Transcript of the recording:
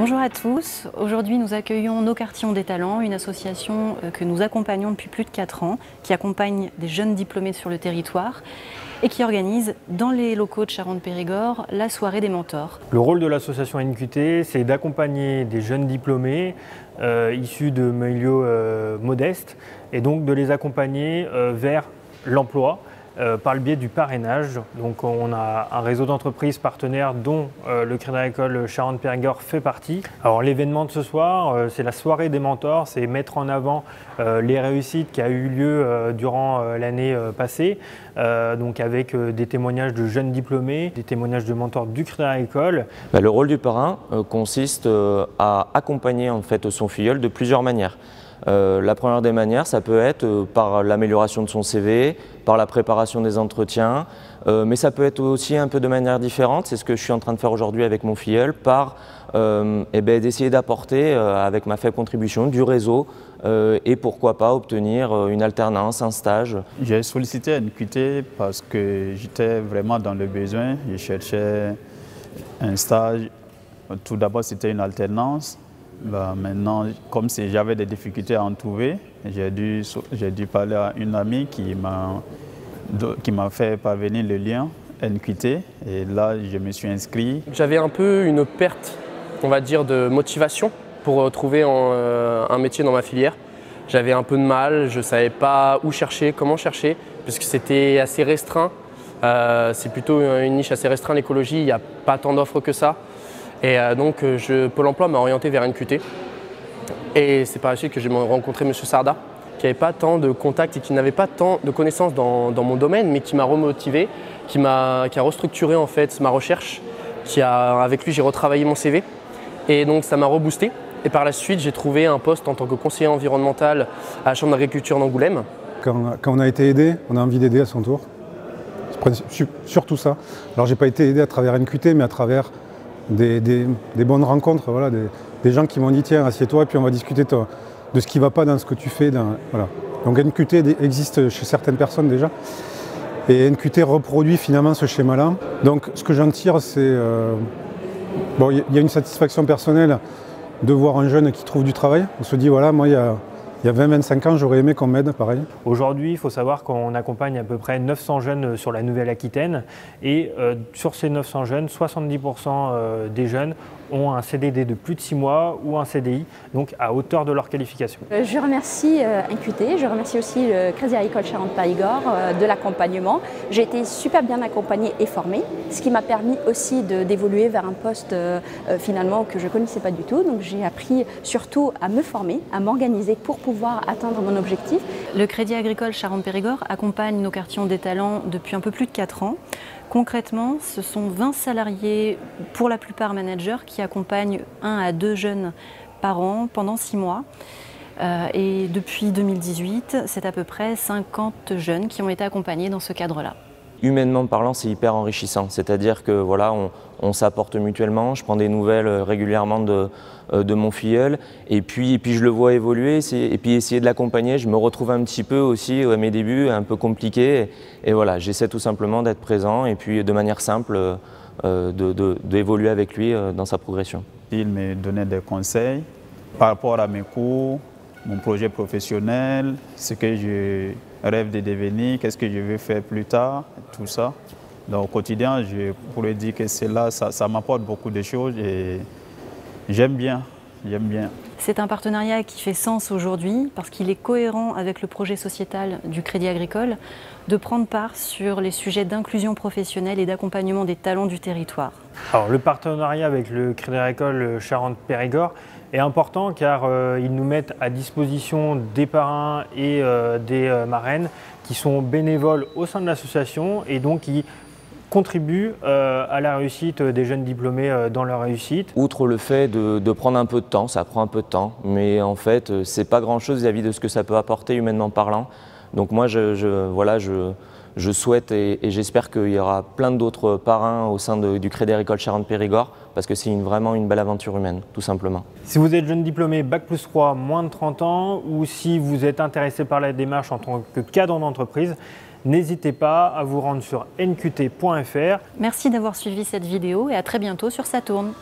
Bonjour à tous, aujourd'hui nous accueillons Nos Quartiers ont des talents, une association que nous accompagnons depuis plus de 4 ans, qui accompagne des jeunes diplômés sur le territoire et qui organise dans les locaux de Charente-Périgord la soirée des mentors. Le rôle de l'association NQT, c'est d'accompagner des jeunes diplômés issus de milieux modestes et donc de les accompagner vers l'emploi par le biais du parrainage. Donc on a un réseau d'entreprises partenaires dont le Crédit Agricole Charente-Périgord fait partie. Alors l'événement de ce soir, c'est la soirée des mentors, c'est mettre en avant les réussites qui a eu lieu durant l'année passée, donc avec des témoignages de jeunes diplômés, des témoignages de mentors du Crédit Agricole. Le rôle du parrain consiste à accompagner en fait son filleul de plusieurs manières. La première des manières, ça peut être par l'amélioration de son CV, par la préparation des entretiens, mais ça peut être aussi un peu de manière différente, c'est ce que je suis en train de faire aujourd'hui avec mon filleul, par d'essayer d'apporter avec ma faible contribution du réseau et pourquoi pas obtenir une alternance, un stage. J'ai sollicité NQT parce que j'étais vraiment dans le besoin, je cherchais un stage. Tout d'abord c'était une alternance. Maintenant, comme j'avais des difficultés à en trouver, j'ai dû parler à une amie qui m'a fait parvenir le lien NQT et là je me suis inscrit. J'avais un peu une perte, on va dire, de motivation pour trouver un métier dans ma filière. J'avais un peu de mal, je ne savais pas où chercher, comment chercher, parce que c'était assez restreint. C'est plutôt une niche assez restreinte, l'écologie, il n'y a pas tant d'offres que ça. Et donc Pôle emploi m'a orienté vers NQT. Et c'est par la suite que j'ai rencontré M. Sarda, qui n'avait pas tant de contacts et qui n'avait pas tant de connaissances dans mon domaine, mais qui m'a remotivé, qui a restructuré en fait ma recherche, avec lui j'ai retravaillé mon CV. Et donc ça m'a reboosté. Et par la suite j'ai trouvé un poste en tant que conseiller environnemental à la Chambre d'agriculture d'Angoulême. Quand on a été aidé, on a envie d'aider à son tour. C'est surtout ça. Alors j'ai pas été aidé à travers NQT, mais à travers des bonnes rencontres, voilà, des gens qui m'ont dit tiens assieds-toi et puis on va discuter de ce qui ne va pas dans ce que tu fais. Voilà. Donc NQT existe chez certaines personnes déjà et NQT reproduit finalement ce schéma-là. Donc ce que j'en tire c'est, bon, il y a une satisfaction personnelle de voir un jeune qui trouve du travail. On se dit voilà, moi il y a 20-25 ans, j'aurais aimé qu'on m'aide, pareil. Aujourd'hui, il faut savoir qu'on accompagne à peu près 900 jeunes sur la Nouvelle-Aquitaine et sur ces 900 jeunes, 70% des jeunes ont un CDD de plus de 6 mois ou un CDI, donc à hauteur de leur qualification. Je remercie NQT, je remercie aussi le Crédit Agricole Charente-Périgord de l'accompagnement. J'ai été super bien accompagnée et formée, ce qui m'a permis aussi d'évoluer vers un poste finalement que je ne connaissais pas du tout. Donc j'ai appris surtout à me former, à m'organiser pour pouvoir atteindre mon objectif. Le Crédit Agricole Charente-Périgord accompagne Nos Quartiers ont des talents depuis un peu plus de 4 ans. Concrètement, ce sont 20 salariés, pour la plupart managers, qui accompagnent 1 à 2 jeunes par an pendant 6 mois. Et depuis 2018, c'est à peu près 50 jeunes qui ont été accompagnés dans ce cadre-là. Humainement parlant, c'est hyper enrichissant, c'est-à-dire que voilà, on s'apporte mutuellement, je prends des nouvelles régulièrement de mon filleul et puis je le vois évoluer et puis essayer de l'accompagner, je me retrouve un petit peu aussi à mes débuts, un peu compliqué et voilà, j'essaie tout simplement d'être présent et puis de manière simple d'évoluer avec lui dans sa progression. Il me donnait des conseils par rapport à mes cours, mon projet professionnel, ce que je rêve de devenir, qu'est-ce que je veux faire plus tard, tout ça. Donc au quotidien, je pourrais dire que c'est là, ça m'apporte beaucoup de choses et j'aime bien. C'est un partenariat qui fait sens aujourd'hui parce qu'il est cohérent avec le projet sociétal du Crédit Agricole de prendre part sur les sujets d'inclusion professionnelle et d'accompagnement des talents du territoire. Alors le partenariat avec le Crédit Agricole Charente-Périgord est important car ils nous mettent à disposition des parrains et des marraines qui sont bénévoles au sein de l'association et donc qui contribuent à la réussite des jeunes diplômés dans leur réussite. Outre le fait de prendre un peu de temps, ça prend un peu de temps, mais en fait c'est pas grand chose vis-à-vis de ce que ça peut apporter humainement parlant. Donc moi je souhaite et j'espère qu'il y aura plein d'autres parrains au sein du Crédit Agricole Charente-Périgord parce que c'est vraiment une belle aventure humaine, tout simplement. Si vous êtes jeune diplômé Bac+3, moins de 30 ans ou si vous êtes intéressé par la démarche en tant que cadre d'entreprise, n'hésitez pas à vous rendre sur nqt.fr. Merci d'avoir suivi cette vidéo et à très bientôt sur Ça tourne.